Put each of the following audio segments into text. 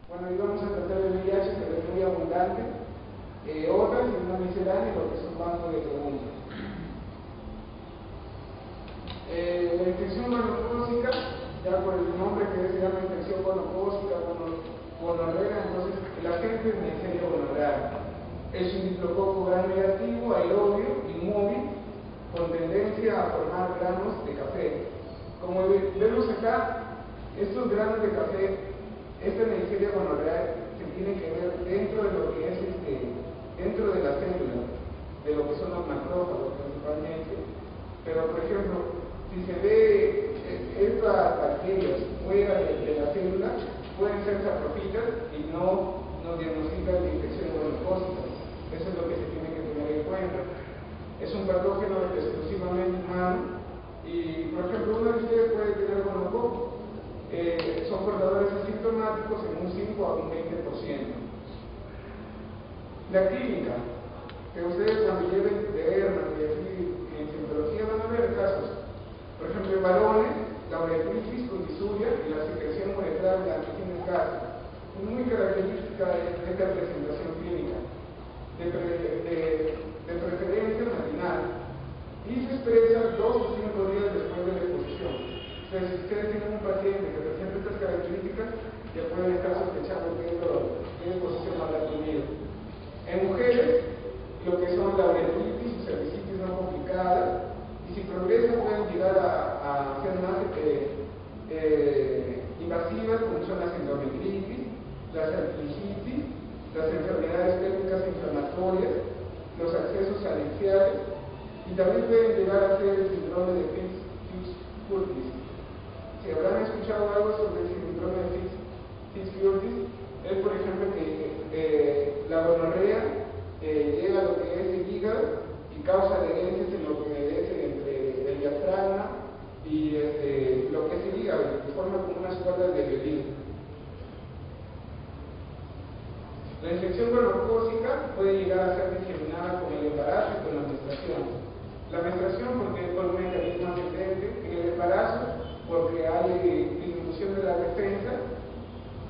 Bueno, hoy vamos a tratar el VIH, pero es muy abundante. Otras, y una miscelánea, lo que es un banco de preguntas. La infección gonocócica, ya por el nombre que se llama infección gonocócica, gonorrea, entonces el agente es Neisseria gonorrhoeae. Es un diplococo gram negativo, aerobio, inmóvil, con tendencia a formar granos de café. Como vemos acá, estos granos de café, esta Neisseria gonorrhoeae se tiene que ver dentro de lo que es dentro de la célula, de lo que son los macrófagos principalmente. Pero por ejemplo, si se ve estas bacterias fuera de la célula, pueden ser saprofitas y no nos diagnostican de infección gonocócica. Eso es lo que se tiene que tener en cuenta. Es un patógeno exclusivamente humano y, por ejemplo, uno de ustedes puede tener gonococo. Son portadores asintomáticos en un 5 a un 20%. La clínica, que ustedes cuando lleven de Herman y aquí en citología van a ver casos. Por ejemplo, en varones, la uretritis con disuria y la secreción uretral de antígenos gases. Es muy característica de esta presentación clínica, de preferencia matinal, y se expresa 2 o 5 días después de la exposición. Entonces, si ustedes tienen un paciente que presenta estas características, ya pueden estar sospechando que es exposición al albumido. En mujeres, lo que son la uretritis y cervicitis no complicada, y si progresa pueden llegar a ser más invasivas, como son las endometritis, las artricitis, las enfermedades pélvicas inflamatorias, los accesos anexiales, y también pueden llegar a ser el síndrome de Fitz-Curtis. Si habrán escuchado algo sobre el síndrome de Fitz-Curtis, es por ejemplo que la gonorrea llega a lo que es el hígado y causa adherencias en lo que es entre el diafragma y lo que es el hígado, que forma como unas cuerdas de violín. La infección gonocócica puede llegar a ser diseminada con el embarazo y con la menstruación. La menstruación porque es por un mecanismo ascendente, en el embarazo porque hay disminución de la defensa.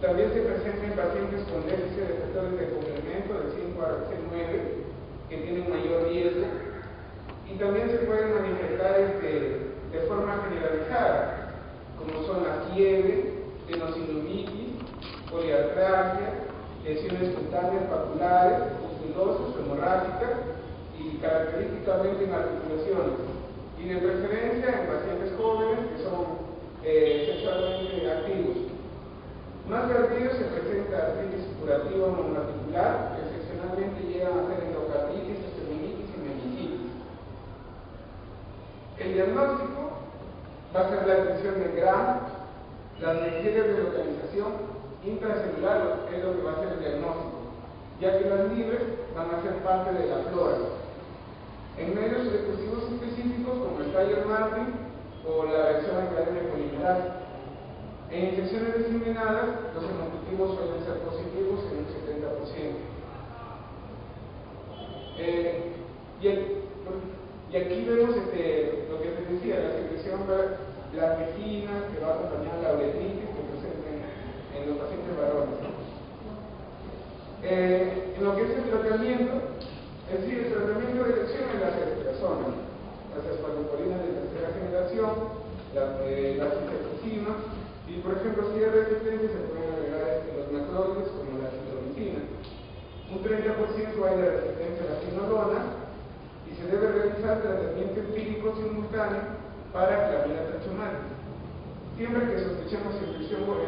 También se presenta en pacientes con déficit de factores de complemento de 5 a 9 que tienen mayor riesgo, y también se pueden manifestar de forma generalizada, como son la fiebre, tenosynovitis, poliartralgia, lesiones cutáneas papulares, musculosas, hemorrágicas y característicamente en articulaciones, y de preferencia en pacientes jóvenes que son sexualmente activos. Más tardío se presenta artritis supurativa monoarticular, que excepcionalmente llegan a ser endocarditis, osteomielitis y meningitis. El diagnóstico va a ser la detección de Gram, las Neisseria de localización intracelular es lo que va a ser el diagnóstico, ya que las libres van a ser parte de la flora. En medios recursivos específicos como el Steyr-Martin o la reacción en cadena polimerasa. En infecciones diseminadas, los hemocultivos suelen ser positivos en un 70%. Y aquí vemos lo que les decía, la secreción blanquecina que va a acompañar la uretritis que presenta en los pacientes varones, ¿no? En lo que es el tratamiento, es decir, el tratamiento de elección en las personas, las aspartoporinas de tercera generación, las ceftriaxona. Y por ejemplo, si hay resistencia, se pueden agregar los macrólidos como la citromicina. Un 30% hay de resistencia a la quinolona y se debe realizar tratamiento empírico simultáneo para clamidia trachomatis. Siempre que sospechemos infección por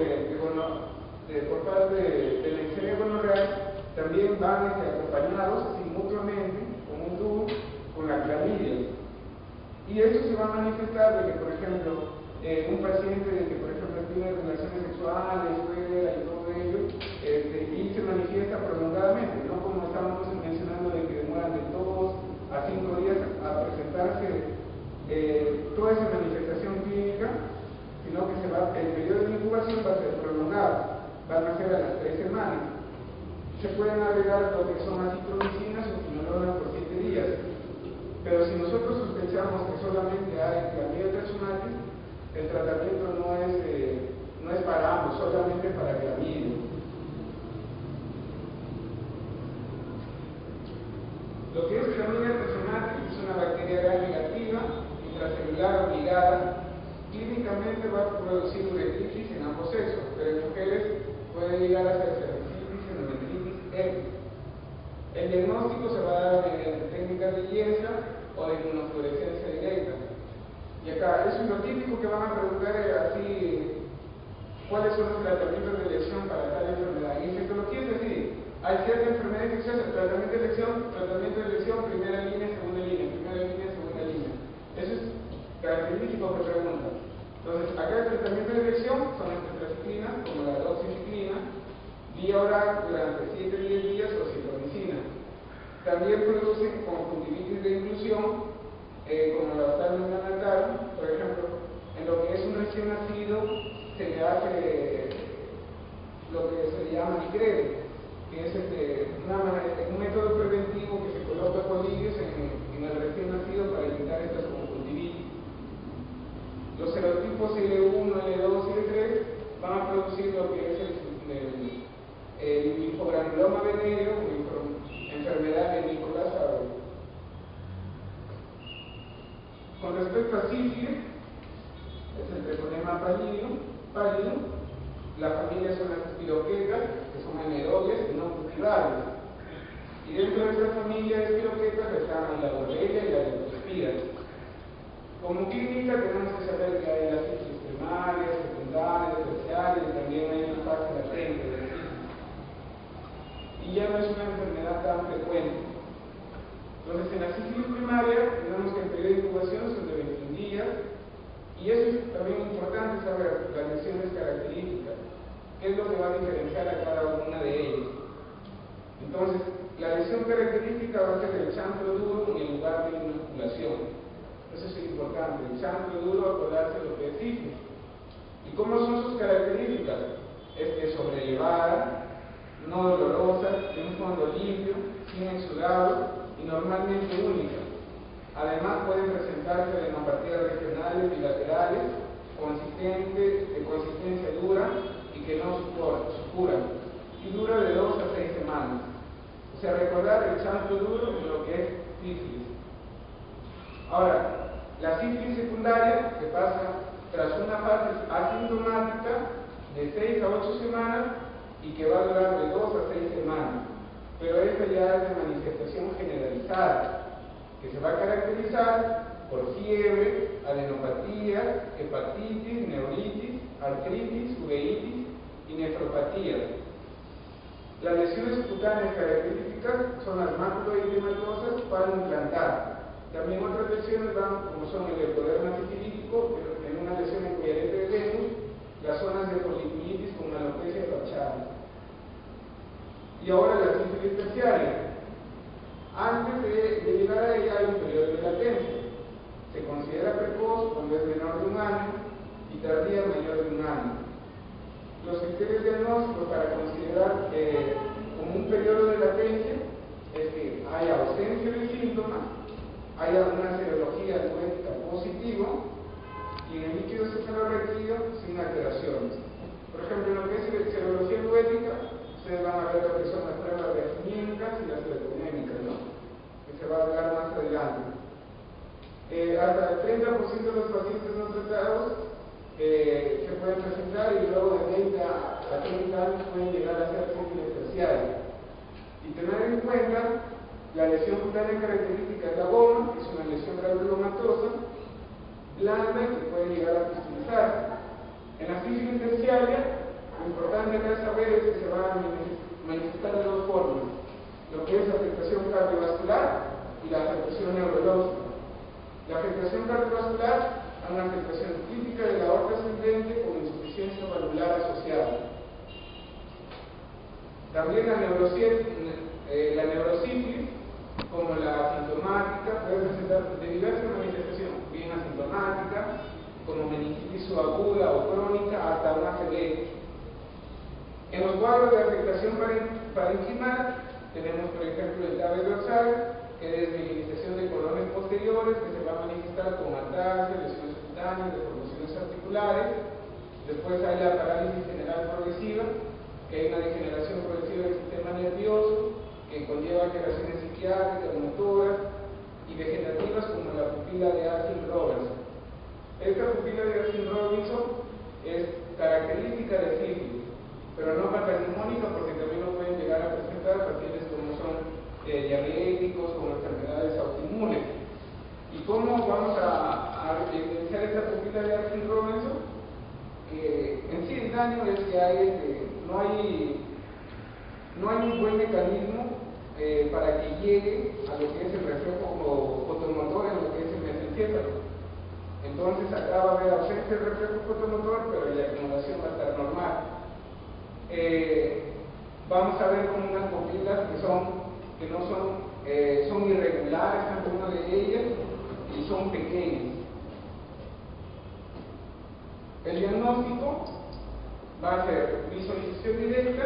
parte de la Neisseria gonorrhoeae, también van acompañados mutuamente con un dúo con la clamidia. Y eso se va a manifestar de que, por ejemplo, un paciente que, por ejemplo, tiene relaciones sexuales, fuera y todo ello, y se manifiesta prolongadamente, no como estábamos mencionando de que demoran de 2 a 5 días a presentarse toda esa manifestación clínica, sino que el periodo de incubación va a ser prolongado, van a ser a las 3 semanas. Se pueden agregar lo que son acitromicinas o quinolona por 7 días, pero si nosotros sospechamos que solamente hay clamidia trachomatis, el tratamiento no es para ambos, solamente para clamidia. va a producir uretritis en ambos sexos, pero en mujeres puede llegar a ser cervicitis, endometritis, herpes. El diagnóstico se va a dar mediante técnicas de IESA o de inmunofluorescencia directa. Y acá, eso es lo típico que van a preguntar así, ¿cuáles son los tratamientos de elección para tal enfermedad? Y en sexología es decir, hay cierta enfermedad infecciosa, tratamiento de elección, primera línea, segunda línea. Eso es característico que preguntan. Entonces, acá el tratamiento de elección son las tetraciclinas, como la doxiciclina, vía oral durante 7 a 10 días o citromicina. También producen conjuntivitis de inclusión, como la oftálmica neonatal, por ejemplo, en lo que es un recién nacido se le hace lo que se le llama Nicrede, que es un método preventivo que se coloca colirios en el recién nacido para evitar estas conjuntivitis. Los serotipos L1, L2 y L3 van a producir lo que es el linfogranuloma venéreo, enfermedad de Nicolás Sabel. Con respecto a sífilis, es el treponema pálido, la familia son las espiroquetas, que son anaerobias y no cultivables. Y dentro de esta familia de espiroquetas están la borrelia y la leptospiras. Como clínica tenemos que saber que hay las sífilis primarias, secundarias, terciarias, y también hay una fase latente de sífilis. Y ya no es una enfermedad tan frecuente. Entonces, en la sífilis primaria, tenemos que el periodo de incubación son de 21 días, y eso es también importante saber las lesiones características, qué es lo que va a diferenciar a cada una de ellas. Entonces, la lesión característica va a ser el chancro duro en el lugar de inoculación. Eso es importante, el chancro duro acordarse lo que es sífilis. ¿Y cómo son sus características? Es sobrellevada, no dolorosa, de un fondo limpio, sin exudado y normalmente única. Además pueden presentarse adenopatías regionales bilaterales, de consistencia dura y que no supuran, y dura de 2 a 6 semanas. O sea, recordar el chancro duro en lo que es sífilis. Ahora, la sífilis secundaria se pasa tras una fase asintomática de 6 a 8 semanas y que va a durar de 2 a 6 semanas. Pero esta ya es de manifestación generalizada, que se va a caracterizar por fiebre, adenopatía, hepatitis, neuritis, artritis, uveitis y nefropatía. Las lesiones cutáneas características son las maculoedematosas palmo-implantar. También otras lesiones van, como son el ectoderma titilítico, pero en una lesión en collarete de Venus, las zonas de foliculitis con alopecia fachal. Y ahora la sífilis terciaria. Antes de llegar a ella hay un periodo de latencia. Se considera precoz cuando es menor de 1 año y tardía mayor de 1 año. Los criterios diagnósticos para considerar como un periodo de latencia es que haya ausencia de síntomas, haya una serología duética positiva y en el líquido cefalorraquídeo sin alteraciones. Por ejemplo, en lo que es serología duética, ustedes van a ver lo que son las pruebas reactínicas y las electronémicas, ¿no? Que se va a hablar más adelante. Hasta el 30% de los pacientes no tratados se pueden presentar y luego de 20 a 30 años pueden llegar a ser sífilis terciaria. Y tener en cuenta la lesión cutánea característica es la goma, que es una lesión granulomatosa, blanda y que puede llegar a fistulizarse. En la sífilis terciaria, lo importante acá saber es que se va a manifestar de 2 formas, lo que es afectación cardiovascular y la afectación neurológica. La afectación cardiovascular es una afectación típica de la aorta ascendente con insuficiencia valvular asociada. También la neurosífilis, como la asintomática, puede presentar de diversas manifestaciones, bien asintomática, como meningitis subaguda o crónica, hasta una ACV. En los cuadros de afectación parenquimal tenemos, por ejemplo, el TAVE dorsal, que es desmineralización de corones posteriores, que se va a manifestar con ataxia, lesiones cutáneas, deformaciones articulares. Después hay la parálisis general progresiva, que hay una degeneración progresiva del sistema nervioso, que conlleva alteraciones psiquiátricas, motoras y vegetativas, como la pupila de Akin-Robinson. Esta pupila de Akin-Robinson es característica de sífilis, pero no patognomónica, porque también lo pueden llegar a presentar pacientes como son diabéticos, como enfermedades autoinmunes. ¿Y cómo vamos a evidenciar esta pupila de Atkins-Robinson? En sí el daño es que no hay un buen mecanismo para que llegue a lo que es el reflejo fotomotor en lo que es el mesencéfalo. Entonces acá va a haber ausencia de reflejo fotomotor, pero la acumulación va a estar normal. Vamos a ver como unas pupilas que no son irregulares, tanto una de ellas, y son pequeñas. El diagnóstico va a ser visualización directa,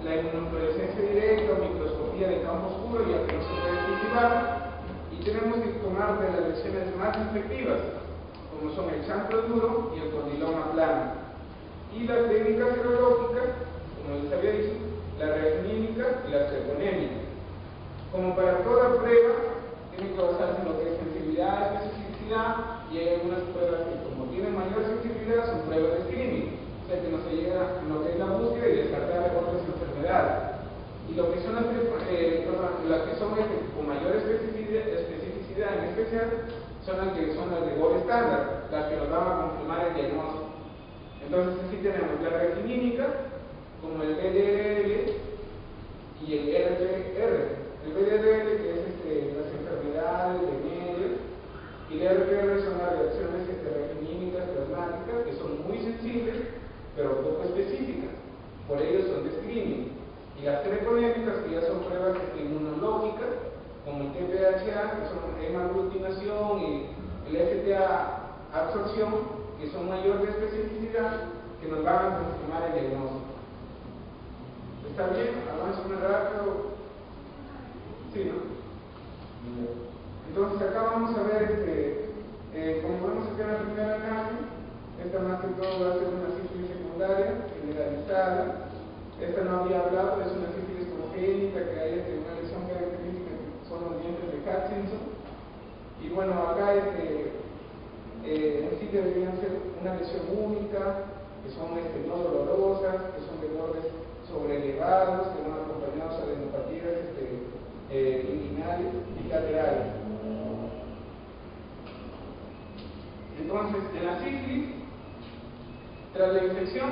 la inmunofluorescencia directa o microscopía de campo oscuro, ya que no se puede cultivar, y tenemos que tomar de las lesiones más efectivas, como son el chancro duro y el condiloma plano. Y las técnicas serológicas, como les había dicho, la reactinímica y la treponémica. Como para toda prueba, tiene que basarse en lo que es sensibilidad, especificidad, y hay algunas pruebas que, como tienen mayor sensibilidad, son pruebas de screening, o sea que no se llega a lo que es la búsqueda y descartar otras enfermedades. Y lo que son las que son con mayor especificidad en especial, son las de gol estándar, las que nos van a confirmar el diagnóstico. Entonces aquí tenemos la reactinímica, como el BDRL y el RPR. El BDRL, que es las enfermedades de medio, y el RPR son las reacciones reactinímicas plasmáticas, que son muy sensibles, pero poco específicas. Por ello son de screening. Y las treponémicas, que ya son pruebas inmunológicas, como el TPHA, que son hemaglutinación, y el FTA absorción, que son mayor de especificidad, que nos van a confirmar el diagnóstico. ¿Está bien? ¿Avanzo muy rápido? Sí, ¿no? Entonces acá vamos a ver, como vemos aquí en la primera imagen, esta más que todo va a ser una sífilis secundaria, generalizada. Esta no había hablado, es una sífilis congénita, que hay una lesión característica que son los dientes de Hutchinson. Y bueno, acá en sí deberían ser una lesión única, que son no dolorosas, que son de bordes sobrelevados, que van acompañados de adenopatías inguinales y laterales. Entonces, en la sífilis, tras la infección,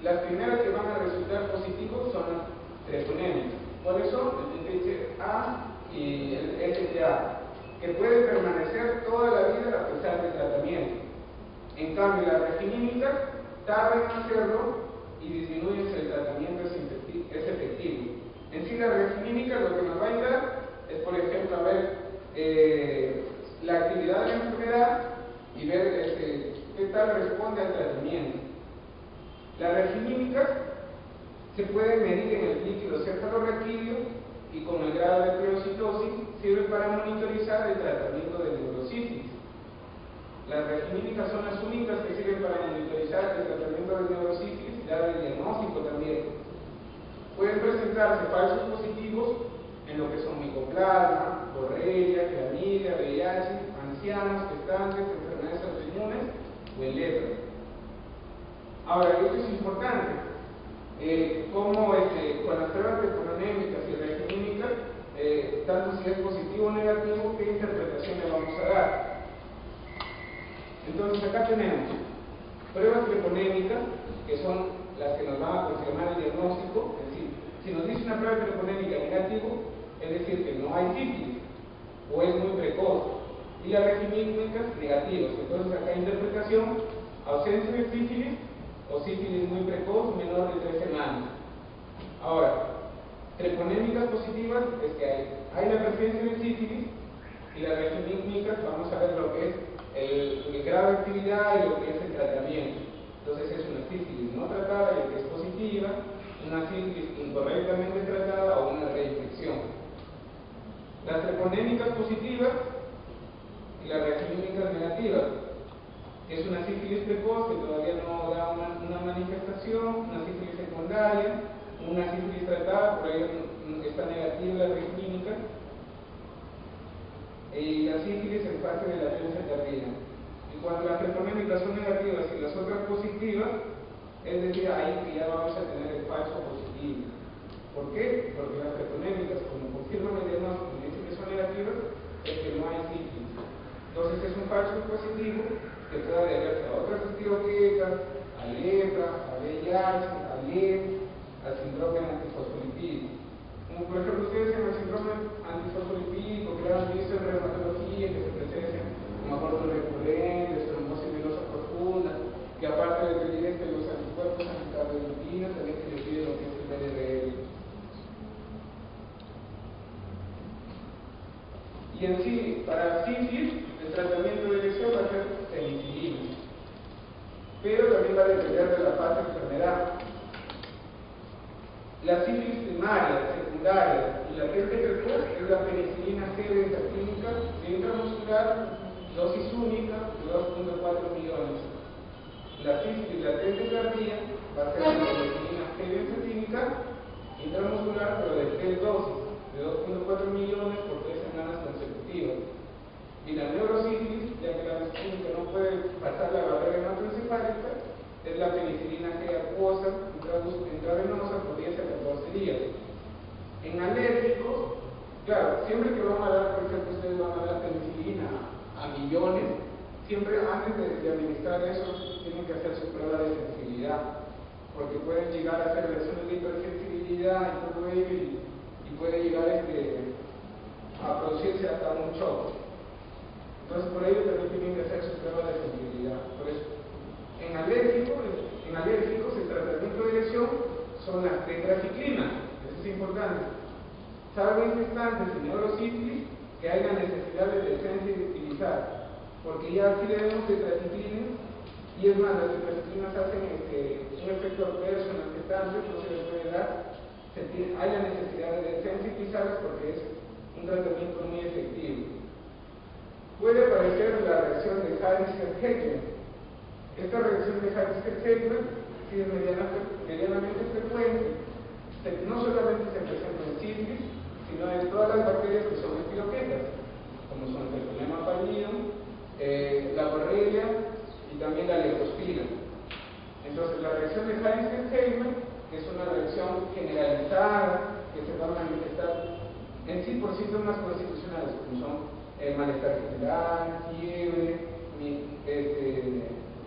las primeras que van a resultar positivos son las treponémicas. ¿Cuáles son? El TPHA y el FTA, que pueden permanecer toda la vida a pesar del tratamiento. En cambio, las reactinímicas tardan en hacerlo y disminuyen si el tratamiento es efectivo. En sí, la reactinímica lo que nos va a ayudar es, por ejemplo, a ver la actividad de la enfermedad y ver qué tal responde al tratamiento. La reactinímica se puede medir en el líquido cefalorraquídeo y con el grado de pleocitosis sirve para monitorizar el tratamiento de neurosífilis. Las reactinímicas son las únicas que sirven para monitorizar el tratamiento de neurosífilis y dar el diagnóstico también. Pueden presentarse falsos positivos en lo que son micoplasma, borrelia, clamidia, VIH, ancianos, gestantes, enfermedades autoinmunes o en lepra. Ahora, esto es importante, como con las pruebas treponémicas y reactinímicas, tanto si es positivo o negativo, qué interpretación le vamos a dar. Entonces acá tenemos pruebas treponémicas, que son las que nos van a confirmar el diagnóstico. Es decir, si nos dice una prueba treponémica negativo, es decir, que no hay sífilis o es muy precoz. Y las reactinímicas negativas. Entonces acá hay interpretación: ausencia de sífilis o sífilis muy precoz, menor de 3 semanas. Ahora, treponémicas positivas es que hay la presencia de sífilis, y las reactinímicas vamos a ver lo que es el grado de actividad y lo que es el tratamiento. Entonces es una sífilis no tratada y que es positiva, una sífilis incorrectamente tratada o una reinfección. Las treponémicas positivas y las reactinímicas negativas, que es una sífilis precoz que todavía no da una manifestación, una sífilis secundaria, una sífilis tratada, por ahí está negativa la reactinímica, y la sífilis en fase de latencia tardía. Y cuando las treponémicas son negativas y las otras positivas, es decir, ahí que ya vamos a tener el falso positivo. ¿Por qué? Porque las treponémicas, como confirman el diagnóstico y dicen que son negativas, es que no hay sífilis. Entonces es un falso positivo que puede deberse a otras estiroquetas, a lepra, a VIH, a LED, al síndrome antifosfolipídico. Como por ejemplo ustedes en el síndrome antifosfolipídico que han visto en reumatología que se presencian como abortos recurrentes, trombosis venosa profunda, que aparte de pedir los anticuerpos anticardiolipina también se les pide lo que es el VDRL. Y en sí, para sífilis, el tratamiento de elección va a ser penicilina, pero también va a depender de la fase de enfermedad. La sífilis primaria, secundaria y la que es precoz es la penicilina G benzatínica intramuscular, dosis única de 2.4 millones. La sífilis latente tardía va a ser la penicilina G benzatínica intramuscular, pero de 3 dosis, de 2.4 millones por 3 semanas consecutivas. Y la neurosífilis, ya que la benzatínica no puede pasar la barrera hematoencefálica, es la penicilina G acuosa intravenosa por 10 a 14 días. En alérgicos, claro, siempre que van a dar, por ejemplo, ustedes van a dar penicilina a millones, siempre antes de administrar eso tienen que hacer su prueba de sensibilidad, porque pueden llegar a hacer lesiones de hipersensibilidad y todo ello, y puede llegar a producirse hasta un shock. Entonces por ello también tienen que hacer su prueba de sensibilidad. Por eso, en alérgicos el tratamiento de elección son las tetraciclinas, eso es importante. Salvo instantes en neurosífilis que hay la necesidad de defensa y de utilizar, porque ya aquí debemos tetraciclinas, y es más, las tetraciclinas hacen un efecto adverso en las gestantes, no se les puede dar, hay la necesidad de defensa y utilizarlas porque es un tratamiento muy efectivo. Puede aparecer la reacción de Harris-Heckler. Esta reacción de Harris-Heckler sí es medianamente frecuente, no solamente se presenta en sífilis, sino en todas las bacterias que son espiroquetas, como son el Treponema pallidum, la Borrelia y también la Leptospira. Entonces la reacción de Harris-Heckler, que es una reacción generalizada, que se va a manifestar en sí por síntomas constitucionales, como son malestar general, fiebre,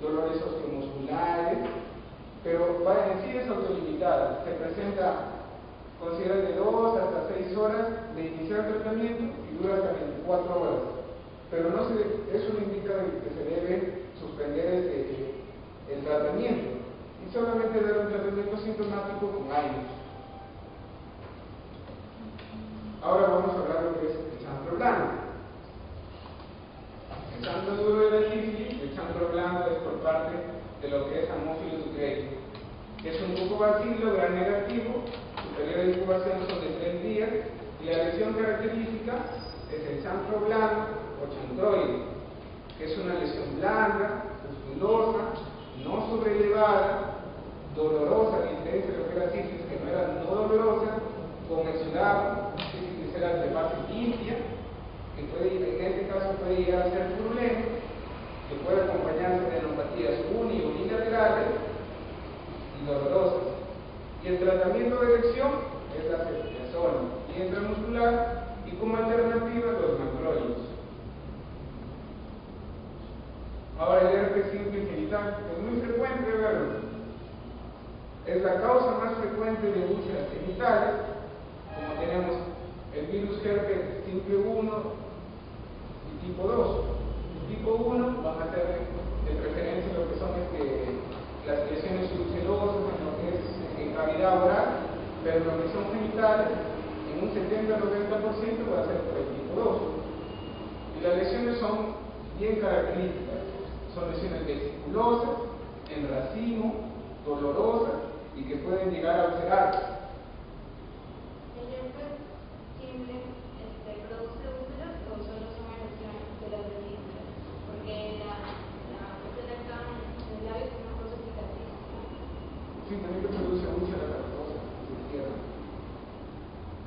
dolores osteomusculares, pero en sí es autolimitada, se presenta, considera de 2 hasta 6 horas de iniciar el tratamiento y dura hasta 24 horas, pero eso no indica que se debe suspender el tratamiento y solamente dar un tratamiento sintomático con años. Ahora vamos a hablar de lo que es el chancro blanco. El chancro duro de la sífilis, el chancro blanco es por parte de lo que es Haemophilus grayi, que es un cucobacilo gran negativo, su periodo de incubación son de 3 días, y la lesión característica es el chancro blando o chancroide, que es una lesión blanda, musculosa, no sobrelevada, dolorosa, a diferencia de lo que era sífilis, que no era no dolorosa, con exudado, sífilis era de base limpia, que en este caso puede llegar a ser purulento, que puede acompañarse de neuropatías uni- o bilaterales y dolorosas. Y el tratamiento de elección es la ceftriaxona y intramuscular, y como alternativa los macrólidos. Ahora el herpes simple genital es muy frecuente verlo. Es la causa más frecuente de úlceras genitales, como tenemos el virus herpes simple 1 y tipo 2. El tipo 1 van a ser de preferencia lo que son las lesiones ulcerosas en lo que es en cavidad oral, pero lo que son genitales, en un 70-90% va a ser por el tipo 2. Y las lesiones son bien características, son lesiones vesiculosas, en racimo, dolorosas y que pueden llegar a ulcerarse. ¿El herpes simple produce úlceras o solo son erupciones de las vesículas? Porque la úlcera está en el labio como una cosa cicatriz. Sí, también que produce úlcera carnosa, se cierra.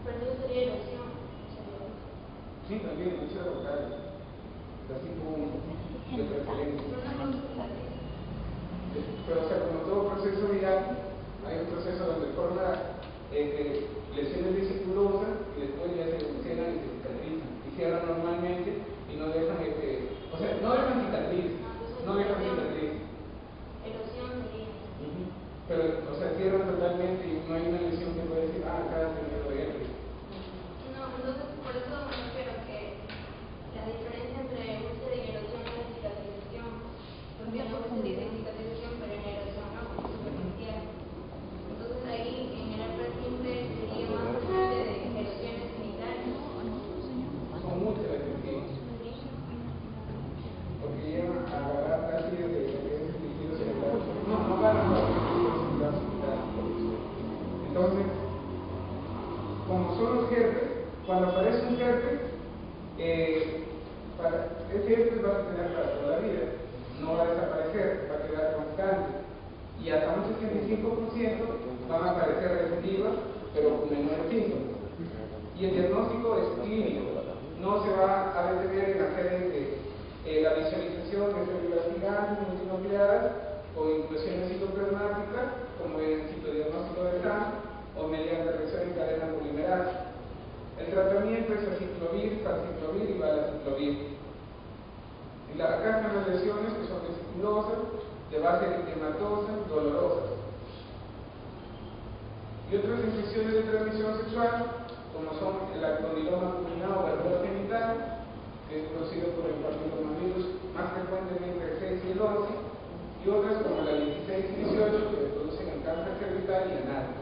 Pero eso sería erupción. Sí, también úlcera local. las tipo 1 de preferencia. Una consulta. Pero, o sea, como todo proceso viral, hay un proceso donde forma lesiones vesiculosas y después ya se cierran y se cicatrizan. Y cierran normalmente y no dejan, o sea, no dejan cicatriz, no dejan cicatriz. Erosión sería. Pero, o sea, cierran totalmente y no hay una lesión que pueda decir, ah, acá ha tenido herpes. No, entonces por eso me refiero que la diferencia entre úlcera y erosión es la cicatrización. Porque en la úlcera hay cicatrización, pero en la erosión no, como superficial. Entonces ahí en el herpes simple sería más posible de erosiones genitales. Son úlceras que tienen. Porque llegan a agarrar casi desde el líquido cerebral. No agarran los líquidos cerebrales. Entonces, como son los herpes, cuando aparece un herpes, ese herpes va a tener para toda la vida, no va a desaparecer, va a quedar constante. Y hasta un 65% van a aparecer recidivas, pero con menores síntomas. Y el diagnóstico es clínico, no se va a detener en hacer la visualización de células gigantes multinucleadas o inclusiones citoplasmáticas, como el citodiagnóstico de SAM, o mediante reacción en cadena polimerasa. El tratamiento es aciclovir, falciclovir y valaciclovir. Y acá están las lesiones que son vesiculosas, de base eritematosa, dolorosas. Y otras infecciones de transmisión sexual, como son el condiloma culminado o verruga genital, que es producido por el papillomavirus más frecuentemente el 6 y el 11, y otras como la 16 y 18, que producen el cáncer cervical y anal.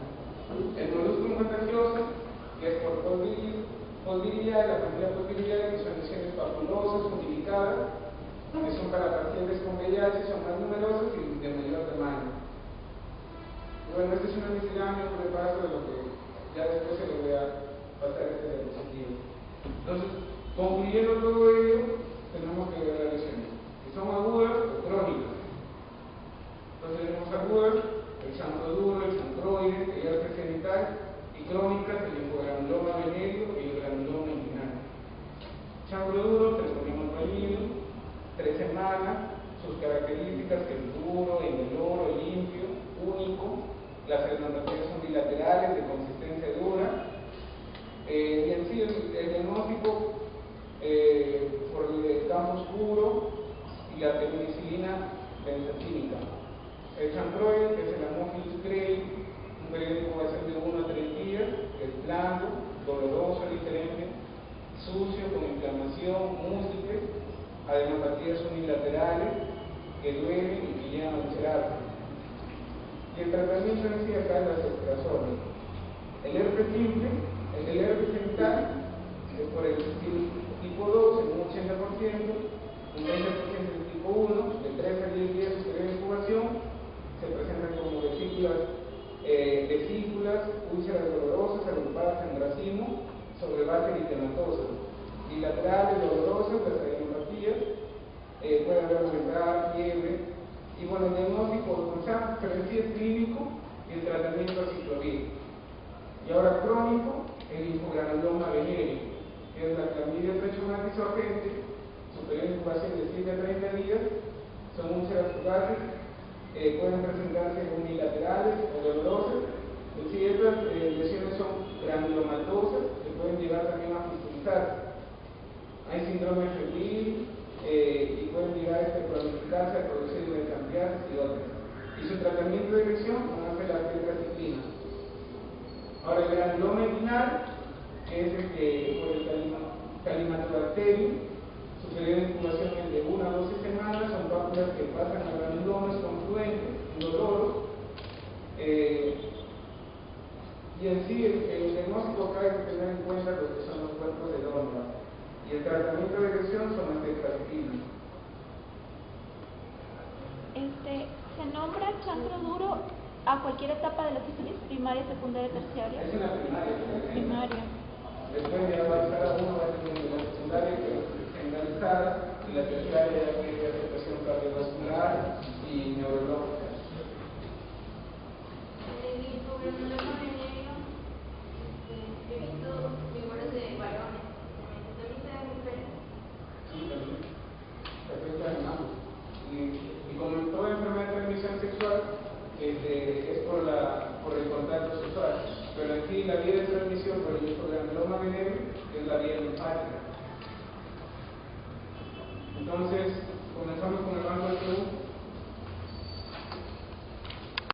El molusco contagioso, que es por polviria, la familia polviria, que son lesiones papulosas, unificadas, que son para pacientes con VIH, son más numerosos y de mayor tamaño. Bueno, esta es una miscelánea, un repaso de lo que ya después se le voy a pasar este diapositivo. Entonces, concluyendo todo ello, tenemos que ver las lesiones, que son agudas o crónicas. Entonces tenemos agudas, el chancro duro, el chancroide, el herpes genital, y crónicas, el linfogranuloma venéreo y el granuloma inguinal. Chancro duro, treponema prohibido, 3 semanas, sus características, que es duro, indoloro, limpio, único, las hematopatías son bilaterales, de consistencia dura, y en sí el diagnóstico por el campo oscuro y la penicilina benzatínica. El chancroide, que es el Haemophilus grayi, un periodo de incubación de 1 a 3 días, que es blando, doloroso, diferente, sucio, con inflamación, múltiple, adenopatías unilaterales, que duelen y que llegan a ulcerarse. Y el tratamiento en sí acá es la ceftriaxona. El herpes simple, el del herpes genital, es por el tipo 2 en un 80%, un 20% del tipo 1, de 3 a 10 días de periodo de incubación, se presentan como vesículas, úlceras dolorosas agrupadas en racimo sobre base eritematosa, bilaterales, dolorosas, las adenopatías, puede haber aumentar, fiebre, y bueno, el diagnóstico pero en sí es clínico y el tratamiento es aciclovir. Y ahora crónico, el linfogranuloma venéreo, que es la clamidia trachomatis urgente, su periodo de incubación de 7 a 30 días, son úlceras fugaces, pueden presentarse unilaterales o dolorosas. Es decir, estas lesiones son granulomatosas, que pueden llegar también a fistulizar. Hay síndrome febril y pueden llegar a cronificarse, a producir metampiasis y otras. Y su tratamiento de lesión van a ser la tetraciclina. Ahora, el granuloma inguinal, que es por el Calimantobacterium, su periodo de incubación es de 1 a 12 semanas, son pápulas que pasan a granulomas confluentes, indoloros, y en sí el diagnóstico acá hay que tener en cuenta lo que son los cuerpos de Donovan, y el tratamiento de lesión son las tetraciclinas. ¿Se nombra chancro duro a cualquier etapa de la sífilis, primaria, secundaria, terciaria? Es una Primaria. Después de avanzar a uno va a tener la secundaria, que es generalizada, y la terciaria ya tiene afectación cardiovascular y neurológica. El linfogranuloma venéreo, he visto figuras de varones, también se ven mujeres. Sí, también. es por el contacto sexual. Pero aquí la vía de transmisión por el uso de granuloma venérea es la vía linfática. Entonces, comenzamos con